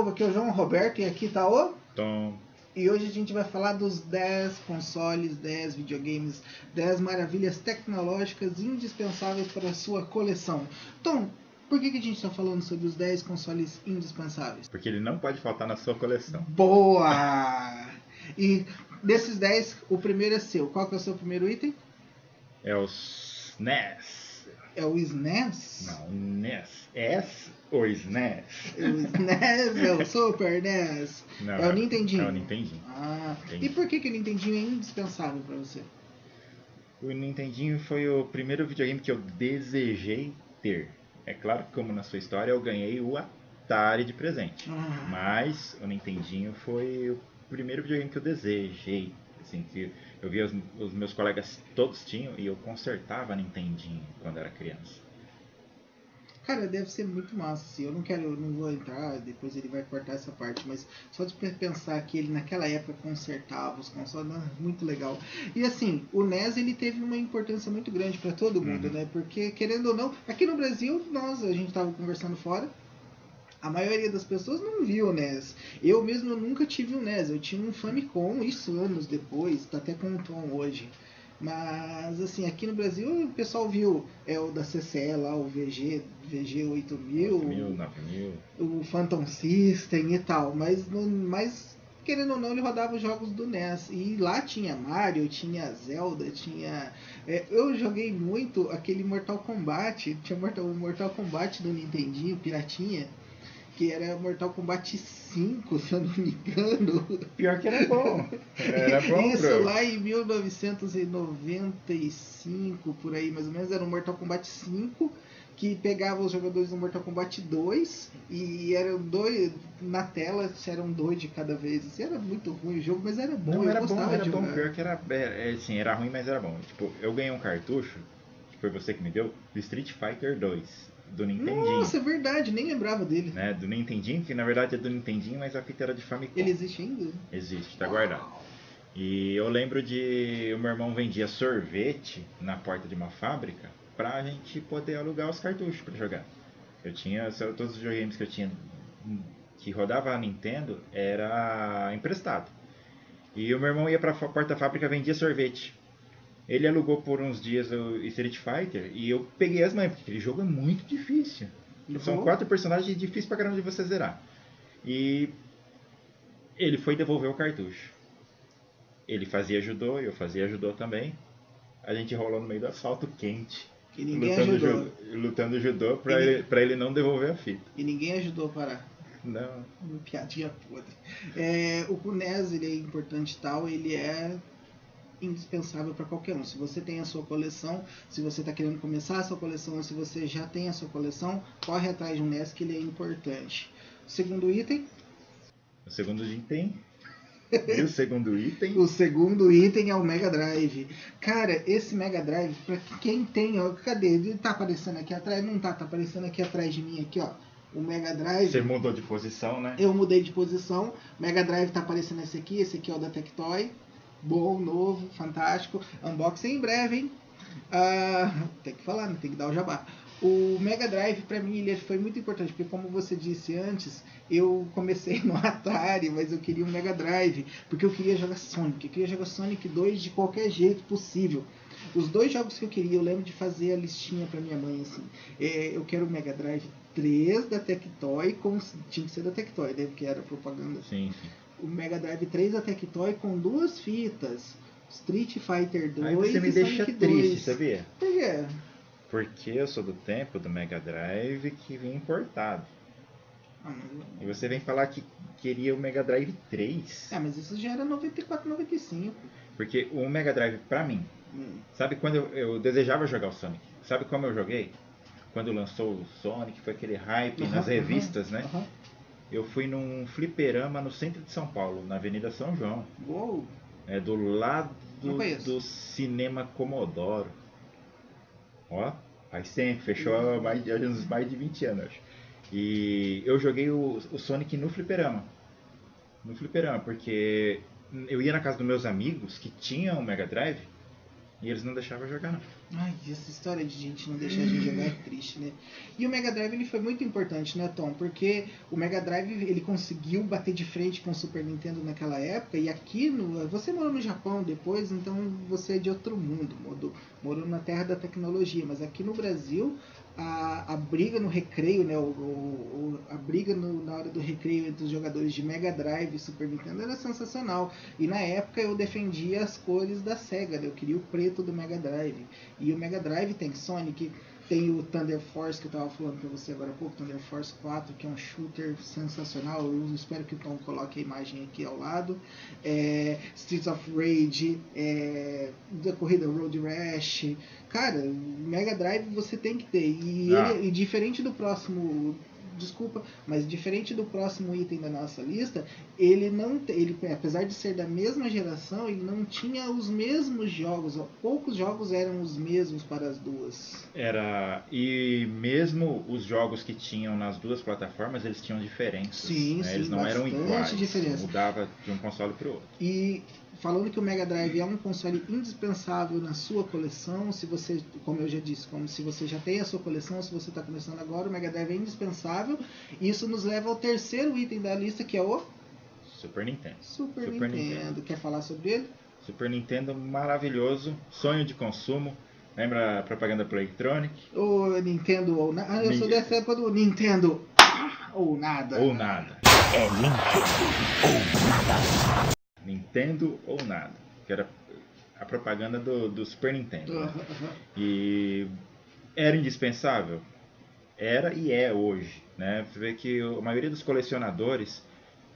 povo, aqui é o João Roberto e aqui tá o Tom. E hoje a gente vai falar dos 10 consoles, 10 videogames, 10 maravilhas tecnológicas indispensáveis para a sua coleção. Tom, por que a gente está falando sobre os 10 consoles indispensáveis? Porque ele não pode faltar na sua coleção. Boa! E desses 10, o primeiro é seu. Qual que é o seu primeiro item? É o SNES. É o SNES? Não, NES. S ou SNES? O SNES é o Super NES. Não, é o Nintendinho. É o Nintendinho. Ah, Entendi. e por que o Nintendinho é indispensável para você? O Nintendinho foi o primeiro videogame que eu desejei ter. É claro que, como na sua história, eu ganhei o Atari de presente. Mas o Nintendinho foi o primeiro videogame que eu desejei. Assim, que eu via os meus colegas todos tinham e eu consertava Nintendinho quando era criança. Cara, deve ser muito massa, assim. Eu não vou entrar, depois ele vai cortar essa parte, mas só de pensar que ele naquela época consertava os consoles, muito legal. E assim, o NES ele teve uma importância muito grande para todo mundo, né? Porque, querendo ou não, aqui no Brasil, a gente tava conversando fora, a maioria das pessoas não viu o NES. Eu mesmo nunca tive um NES, eu tinha um Famicom, isso anos depois, tá até com um Tom hoje. Mas assim, aqui no Brasil o pessoal viu o da CCE lá, o VG 8000, 9000, o Phantom System e tal, mas querendo ou não ele rodava os jogos do NES e lá tinha Mario, tinha Zelda, tinha... eu joguei muito aquele Mortal Kombat, tinha o Mortal Kombat do Nintendinho, piratinha, que era Mortal Kombat 5, se eu não me engano. Pior que era bom. Era bom. Isso lá em 1995, por aí mais ou menos, era o Mortal Kombat 5, que pegava os jogadores do Mortal Kombat 2 e eram dois na tela, eram dois de cada vez. Assim, era muito ruim o jogo, mas era bom. Não, eu era gostava bom, era de bom. jogar. Pior que era, assim, era ruim, mas era bom. Tipo, eu ganhei um cartucho, que foi você que me deu, do Street Fighter 2. Do Nintendinho. Nossa, é verdade, nem lembrava dele. Né? Do Nintendinho, que na verdade é do Nintendinho, mas a fita era de Famicom. Ele existe ainda? Existe, tá guardado. E eu lembro de... o meu irmão vendia sorvete na porta de uma fábrica pra gente poder alugar os cartuchos pra jogar. Eu tinha... todos os videogames que eu tinha que rodava a Nintendo era emprestado. E o meu irmão ia pra porta da fábrica e vendia sorvete. Ele alugou por uns dias o Street Fighter e eu peguei as manhas, porque aquele jogo é muito difícil. São 4 personagens difíceis pra caramba de você zerar. E ele foi devolver o cartucho. Ele fazia judô, eu fazia judô também. A gente rolou no meio do asfalto quente. E ninguém ajudou. Lutando judô pra ele não devolver a fita. E ninguém ajudou a parar. Não. Piadinha podre. O NES ele é importante e tal, ele é indispensável para qualquer um. Se você tem a sua coleção, se você está querendo começar a sua coleção, se você já tem a sua coleção, corre atrás de um NES que ele é importante. Segundo item. O segundo item. E o segundo item? O segundo item é o Mega Drive. Cara, esse Mega Drive, para quem tem, ó, cadê? Ele tá aparecendo aqui atrás? Não tá, tá aparecendo aqui atrás de mim aqui, ó. O Mega Drive. Você mudou de posição, né? Eu mudei de posição. Mega Drive tá aparecendo esse aqui é o da Tectoy. Bom, novo, fantástico. Unboxing em breve, hein? Tem que falar, né? Tem que dar o jabá. O Mega Drive, pra mim, ele foi muito importante, porque como você disse antes, eu comecei no Atari, mas eu queria um Mega Drive, porque eu queria jogar Sonic. Eu queria jogar Sonic 2 de qualquer jeito possível. Os 2 jogos que eu queria, eu lembro de fazer a listinha pra minha mãe, assim. Eu quero o Mega Drive 3 da Tectoy, tinha que ser da Tectoy, né? Porque era propaganda. Sim, sim. O Mega Drive 3 da Tectoy com 2 fitas. Street Fighter 2 Aí você me deixa Sonic triste, 2. sabia? Por quê? Porque eu sou do tempo do Mega Drive que vinha importado. E você vem falar que queria o Mega Drive 3? Mas isso já era 94, 95. Porque o Mega Drive, pra mim, sabe quando eu desejava jogar o Sonic? Sabe como eu joguei? Quando lançou o Sonic, foi aquele hype nas revistas, né? Eu fui num fliperama no centro de São Paulo, na Avenida São João. Uou! Do lado do Cinema Comodoro. Ó, faz tempo, fechou há uns mais de 20 anos, acho. E eu joguei o Sonic no fliperama. No fliperama, porque eu ia na casa dos meus amigos que tinham o Mega Drive e eles não deixavam eu jogar, não. Ai, essa história de gente não deixar a gente jogar é triste, né? E o Mega Drive ele foi muito importante, né, Tom? Porque o Mega Drive ele conseguiu bater de frente com o Super Nintendo naquela época. E aqui, você morou no Japão depois, então você é de outro mundo, morou na terra da tecnologia. Mas aqui no Brasil, a briga no recreio, né? A briga na hora do recreio entre os jogadores de Mega Drive e Super Nintendo era sensacional. E na época eu defendia as cores da Sega, né? Eu queria o preto do Mega Drive. E o Mega Drive tem Sonic, tem o Thunder Force que eu estava falando para você agora há pouco, Thunder Force 4, que é um shooter sensacional. Eu espero que o Tom coloque a imagem aqui ao lado. Streets of Rage, da corrida Road Rash. Cara, Mega Drive você tem que ter. E diferente do próximo. Desculpa, mas diferente do próximo item da nossa lista, ele não, ele, apesar de ser da mesma geração, ele não tinha os mesmos jogos. Poucos jogos eram os mesmos para as duas. E mesmo os jogos que tinham nas duas plataformas, eles tinham diferenças. Sim, né? sim, Eles não eram iguais. Diferença. Mudava de um console para o outro. E falando que o Mega Drive é um console indispensável na sua coleção, se você, como eu já disse, como se você já tem a sua coleção, se você está começando agora, o Mega Drive é indispensável. E isso nos leva ao terceiro item da lista, que é o Super Nintendo. Super Nintendo. Quer falar sobre ele? Super Nintendo maravilhoso, sonho de consumo. Lembra a propaganda pro Electronic? O Nintendo ou nada. Eu sou dessa época do Nintendo ou nada. Ou nada. É Nintendo ou nada. Nintendo ou nada. Que era a propaganda do Super Nintendo. Né? E era indispensável? Era e é hoje. Né? Você vê que a maioria dos colecionadores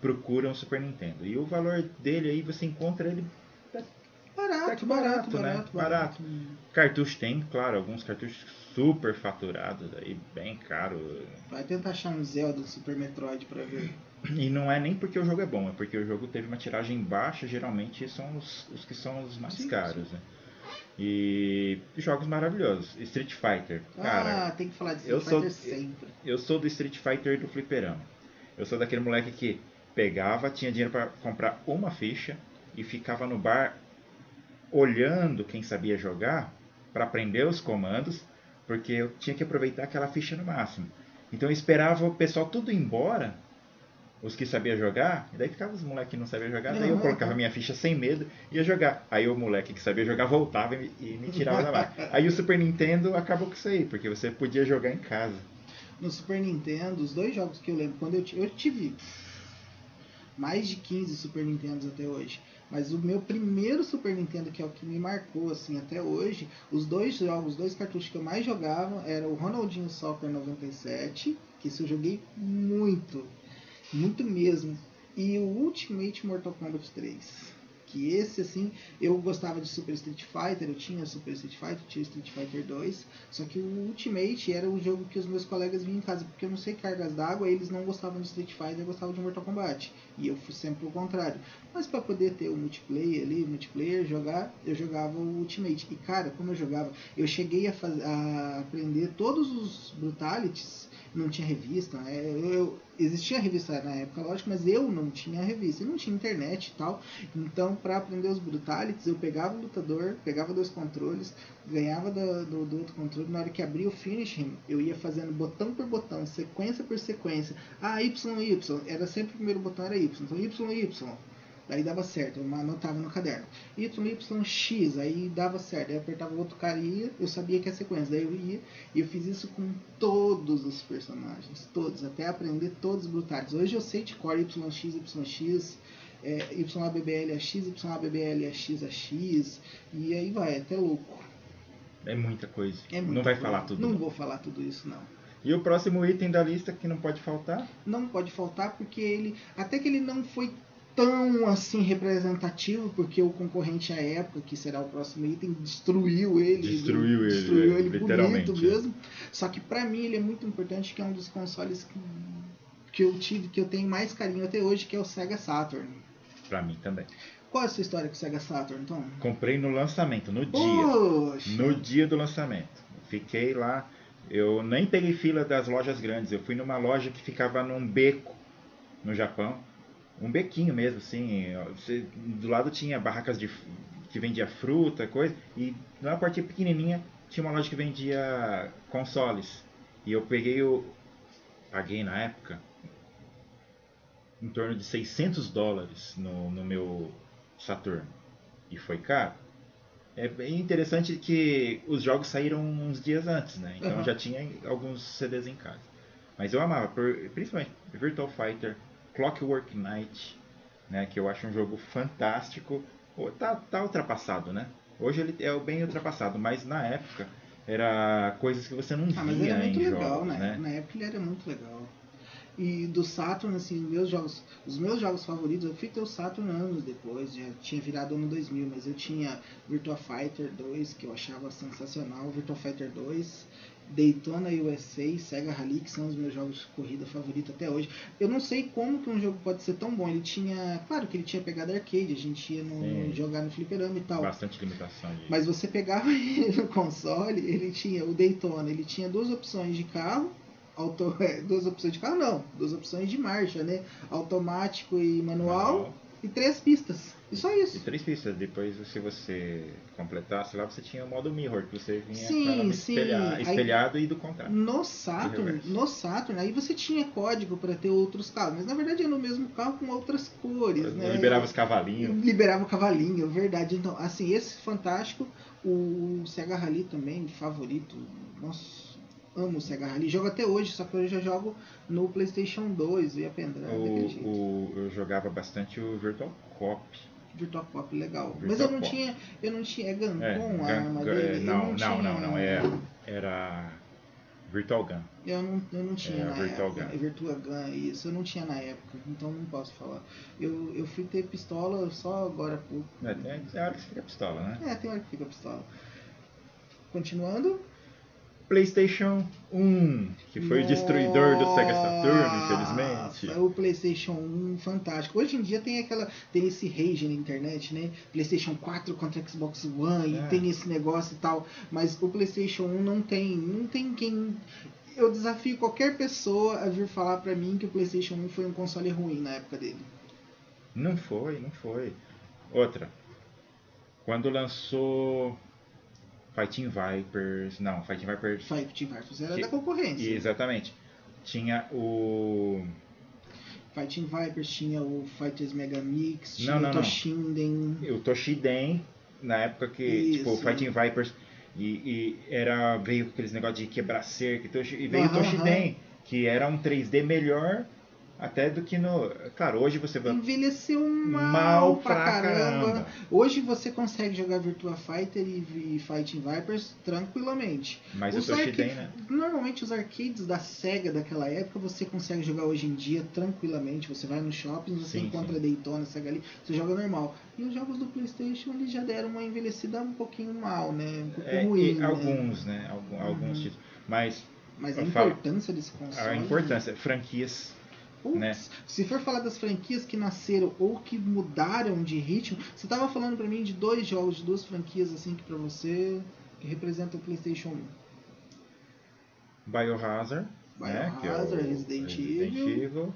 procuram o Super Nintendo. E o valor dele aí, você encontra ele barato. Cartucho tem, claro, alguns cartuchos super faturados, aí bem caro. Vai tentar achar um Zelda, um Super Metroid pra ver. E não é nem porque o jogo é bom, é porque o jogo teve uma tiragem baixa, geralmente são os que são os mais caros. Né? E jogos maravilhosos. Street Fighter, cara. Tem que falar de Street Fighter sempre. Eu sou do Street Fighter do fliperama. Eu sou daquele moleque que pegava, tinha dinheiro para comprar uma ficha e ficava no bar olhando quem sabia jogar para aprender os comandos, porque eu tinha que aproveitar aquela ficha no máximo. Então eu esperava o pessoal tudo ir embora, os que sabiam jogar, e daí ficava os moleques que não sabiam jogar, daí eu colocava minha ficha sem medo e ia jogar. Aí o moleque que sabia jogar voltava e me tirava da máquina. Aí o Super Nintendo acabou com isso aí, porque você podia jogar em casa. No Super Nintendo, os dois jogos que eu lembro, quando eu tive mais de 15 Super Nintendos até hoje. Mas o meu primeiro Super Nintendo, que é o que me marcou assim até hoje, os dois cartuchos que eu mais jogava era o Ronaldinho Soccer 97, que isso eu joguei muito mesmo, e o Ultimate Mortal Kombat 3. Que esse, assim, eu gostava de Super Street Fighter, eu tinha Super Street Fighter, tinha Street Fighter 2, só que o Ultimate era o jogo que os meus colegas vinham em casa, porque eu não sei cargas d'água, eles não gostavam de Street Fighter, gostavam de Mortal Kombat, e eu fui sempre o contrário. Mas para poder ter o multiplayer, jogar, eu jogava o Ultimate. E cara, como eu jogava, eu cheguei a aprender todos os Brutalities, não tinha revista, né? Existia revista na época, lógico, mas eu não tinha revista, eu não tinha internet e tal. Então, para aprender os Brutalities, eu pegava o lutador, pegava 2 controles, ganhava do outro controle. Na hora que abria o finishing, eu ia fazendo botão por botão, sequência por sequência. Y, era sempre o primeiro botão era Y, então Y. Daí dava certo, eu anotava no caderno. YYX, aí dava certo. Aí apertava o outro cara e ia, eu sabia que é a sequência. Daí eu ia e eu fiz isso com todos os personagens, todos, até aprender todos os brutais. Hoje eu sei de cor YX, YABBLAX, YABBLAXAX, e aí vai, até louco. É muita coisa. Não vai falar tudo. Não vou falar tudo isso, não. E o próximo item da lista que não pode faltar? Não pode faltar porque até que ele não foi tão assim representativo, porque o concorrente à época, que será o próximo item, destruiu ele bonito mesmo. Só que pra mim ele é muito importante, que é um dos consoles que eu tive, que eu tenho mais carinho até hoje, que é o Sega Saturn. Pra mim também. Qual é a sua história com o Sega Saturn, Tom? Comprei no lançamento, no dia. Poxa. No dia do lançamento. Fiquei lá, eu nem peguei fila das lojas grandes, eu fui numa loja que ficava num beco no Japão. Um bequinho mesmo, assim. Do lado tinha barracas que vendia fruta, coisa. E numa portinha pequenininha tinha uma loja que vendia consoles. E eu paguei na época em torno de $600 no meu Saturn. E foi caro. É bem interessante que os jogos saíram uns dias antes, né? Então Aham. já tinha alguns CDs em casa. Mas eu amava, principalmente Virtua Fighter, Clockwork Knight, né? Que eu acho um jogo fantástico. Tá ultrapassado, né? Hoje ele é bem ultrapassado, mas na época era coisas que você não Ah, mas ele é via muito em legal, jogos, né? né? Na época ele era muito legal. E do Saturn, assim, os meus jogos favoritos, eu fui ter o Saturn anos depois, já tinha virado ano 2000, mas eu tinha Virtua Fighter 2, que eu achava sensacional, Virtua Fighter 2, Daytona USA, Sega Rally, que são os meus jogos de corrida favoritos até hoje. Eu não sei como que um jogo pode ser tão bom, ele tinha, claro que ele tinha pegada arcade, a gente ia jogar no fliperama e tal. Bastante limitação de... Mas você pegava ele no console, ele tinha o Daytona, ele tinha duas opções de carro, duas opções de carro não, duas opções de marcha, né? Automático e manual, e 3 pistas. E só isso. E 3 pistas. Depois, se você completasse lá, você tinha o modo mirror, que você vinha Sim, claramente sim. espelhado e do contrário. No Saturn, aí você tinha código para ter outros carros, mas na verdade era no mesmo carro com outras cores, né? Liberava os cavalinhos. Liberava o cavalinho, verdade. Então, assim, esse fantástico, o Sega Rally também, favorito. Nossa, amo o Sega Rally. Jogo até hoje, só que eu já jogo no PlayStation 2 e a pendrive daquele jeito. Eu jogava bastante o Virtual Cop. Virtual Cop legal. Virtual mas eu não Cop. tinha. É Gancon a arma dele? Não. Era Virtual Gun. Eu não tinha na Virtual época. Gun. Virtua Gun, isso eu não tinha na época, então não posso falar. Eu fui ter pistola só agora há pouco. Tem hora que você fica pistola, né? Tem hora que fica pistola. Continuando. PlayStation 1, que foi o destruidor do Sega Saturn, Nossa, infelizmente. o PlayStation 1 fantástico. Hoje em dia tem esse rage na internet, né? PlayStation 4 contra Xbox One, e tem esse negócio e tal. Mas o PlayStation 1 não tem quem. Eu desafio qualquer pessoa a vir falar pra mim que o PlayStation 1 foi um console ruim na época dele. Não foi. Outra. Quando lançou Fighting Vipers Era da concorrência. Exatamente. Tinha o Fighting Vipers, tinha o Fighters Mega Mix, tinha Não. o Toshinden. O Toshiden, na época que tipo, o Fighting Vipers veio com aqueles negócios de quebrar cerca, e veio o Toshiden, que era um 3D melhor até do que no... Claro, hoje você vai... Envelheceu mal pra caramba. Hoje você consegue jogar Virtua Fighter e Fighting Vipers tranquilamente. Mas o Toshiden, né? Normalmente os arcades da Sega daquela época você consegue jogar hoje em dia tranquilamente. Você vai no shopping, você encontra Daytona, Sega ali, você joga normal. E os jogos do PlayStation eles já deram uma envelhecida um pouquinho mal, né? Um pouco ruim. Alguns, né? Alguns títulos. Mas a importância desse console... A importância, franquias... Né? Se for falar das franquias que nasceram ou que mudaram de ritmo, você estava falando para mim de 2 jogos, de 2 franquias assim que para você que representam o PlayStation 1. Biohazard, que é o Resident Evil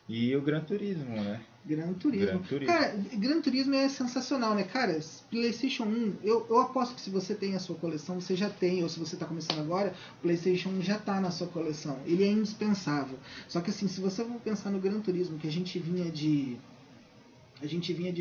e o Gran Turismo, né? Gran Turismo. Cara, Gran Turismo é sensacional, né? Cara, PlayStation 1, eu aposto que se você tem a sua coleção, você já tem, ou se você está começando agora, o PlayStation 1 já está na sua coleção. Ele é indispensável. Só que assim, se você for pensar no Gran Turismo, que a gente vinha de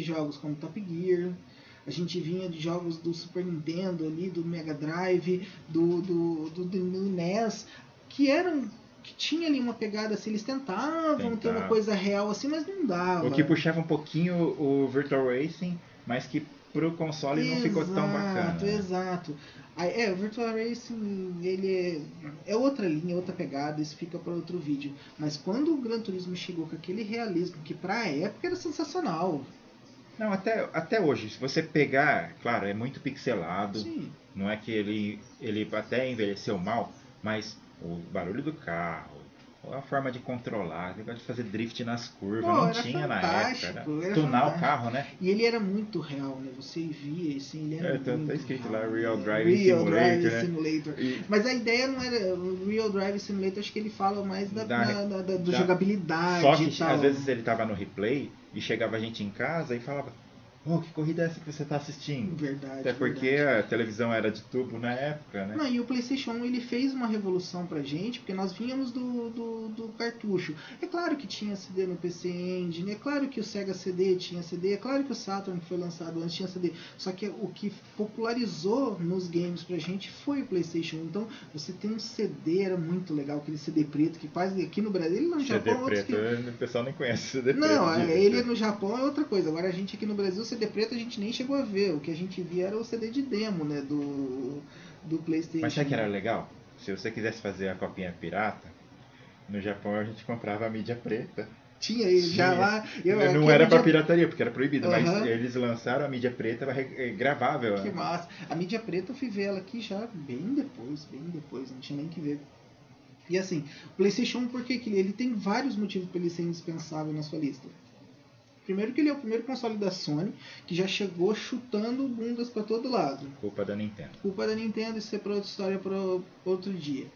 jogos como Top Gear, a gente vinha de jogos do Super Nintendo ali, do Mega Drive, do NES, que tinha ali uma pegada assim, eles tentavam ter uma coisa real assim, mas não dava. O que puxava um pouquinho o Virtual Racing, mas que pro console não ficou tão bacana. Exato. O Virtual Racing, ele é outra linha, outra pegada, isso fica para outro vídeo. Mas quando o Gran Turismo chegou com aquele realismo, que pra época era sensacional. Não, até hoje, se você pegar, claro, é muito pixelado. Sim. Não é que ele até envelheceu mal, mas o barulho do carro, a forma de controlar, o negócio de fazer drift nas curvas, não tinha na época. Tunar o carro, né? E ele era muito real, né? Você via assim, ele era muito tá escrito real, lá Real né? Drive Simulator. Mas a ideia não era o Real Drive Simulator, acho que ele fala mais da jogabilidade. Só que e tal. às vezes ele tava no replay e chegava a gente em casa e falava: Oh, que corrida é essa que você está assistindo? Verdade. Até porque verdade. a televisão era de tubo na época, né? Não, e o PlayStation 1 ele fez uma revolução pra gente, porque nós vínhamos do cartucho. É claro que tinha CD no PC Engine, é claro que o Sega CD tinha CD, é claro que o Saturn, que foi lançado antes, tinha CD. Só que o que popularizou nos games pra gente foi o PlayStation 1. Então, você tem um CD, era muito legal, aquele CD preto, que quase aqui no Brasil, ele no CD Japão... preto, o pessoal nem conhece CD preto. Não, ele no Japão é outra coisa. Agora a gente aqui no Brasil, o CD preto a gente nem chegou a ver. O que a gente via era o CD de demo, né, do PlayStation. Mas sabe que era legal? Se você quisesse fazer a copinha pirata, no Japão a gente comprava a mídia preta. Tinha ele já lá. Não era pra pirataria, porque era proibido, mas Aham. eles lançaram a mídia preta gravável. Que massa. A mídia preta eu fui ver ela aqui já bem depois, não tinha nem que ver. E assim, o PlayStation 1, por que ele tem vários motivos para ele ser indispensável na sua lista? Primeiro que ele é o primeiro console da Sony que já chegou chutando bundas para todo lado. Culpa da Nintendo. Culpa da Nintendo, isso é para outra história, para outro dia.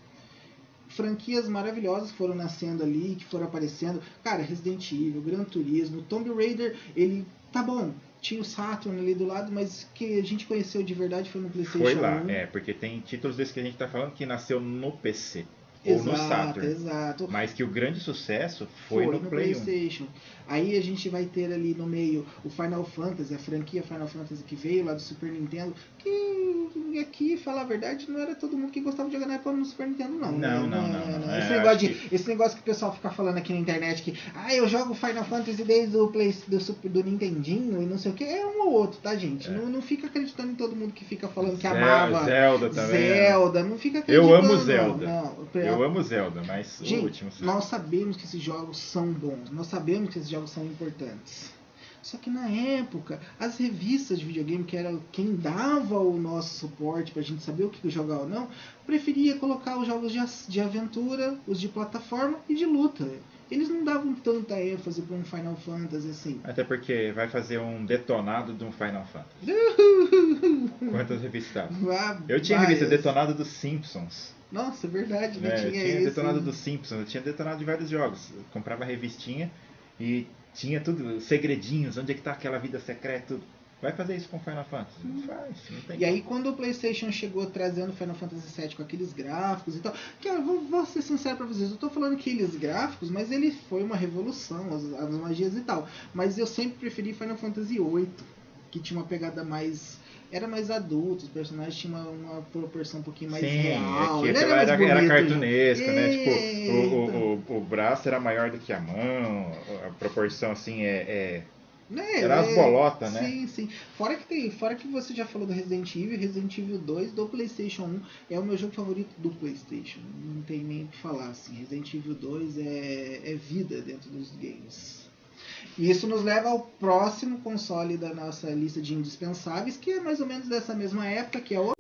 Franquias maravilhosas que foram nascendo ali, que foram aparecendo. Cara, Resident Evil, Gran Turismo, Tomb Raider, ele tá bom. Tinha o Saturn ali do lado, mas que a gente conheceu de verdade foi no PlayStation 1. Foi lá, porque tem títulos desses que a gente tá falando que nasceu no PC. Ou no Saturn. Exato. Mas que o grande sucesso foi no Play 1. PlayStation. Aí a gente vai ter ali no meio o Final Fantasy, a franquia Final Fantasy que veio lá do Super Nintendo, que aqui, falar a verdade, não era todo mundo que gostava de jogar na época no Super Nintendo, não. Não. Esse negócio que o pessoal fica falando aqui na internet que eu jogo Final Fantasy desde o do Nintendinho e não sei o que, é um ou outro, tá, gente? Não fica acreditando em todo mundo que fica falando que amava Zelda também. Zelda, não fica acreditando. Eu amo Zelda. Não. Eu amo Zelda, mas gente, o último... nós sabemos que esses jogos são bons, nós sabemos que esses jogos são importantes. Só que na época, as revistas de videogame, que era quem dava o nosso suporte pra gente saber o que jogar ou não, preferia colocar os jogos de aventura, os de plataforma e de luta. Eles não davam tanta ênfase para um Final Fantasy assim. Até porque vai fazer um detonado de um Final Fantasy. Quantas revistas? Eu tinha revista detonado dos Simpsons. Nossa, é verdade, né? Eu tinha isso. detonado dos Simpsons, eu tinha detonado de vários jogos. Eu comprava a revistinha e tinha tudo, segredinhos, onde é que tá aquela vida secreta, tudo. Vai fazer isso com Final Fantasy? Não faz, não tem. E aí quando o PlayStation chegou trazendo Final Fantasy VII com aqueles gráficos e tal, que eu vou ser sincero pra vocês, eu tô falando aqueles gráficos, mas ele foi uma revolução, as magias e tal. Mas eu sempre preferi Final Fantasy VIII, que tinha uma pegada mais... Era mais adulto, os personagens tinham uma proporção um pouquinho mais real. Ele era cartunesco, né? Tipo, o braço era maior do que a mão, a proporção assim era as bolotas, né? Sim. Fora que você já falou do Resident Evil 2 do PlayStation 1 é o meu jogo favorito do PlayStation. Não tem nem o que falar, assim. Resident Evil 2 é vida dentro dos games. E isso nos leva ao próximo console da nossa lista de indispensáveis, que é mais ou menos dessa mesma época, que é o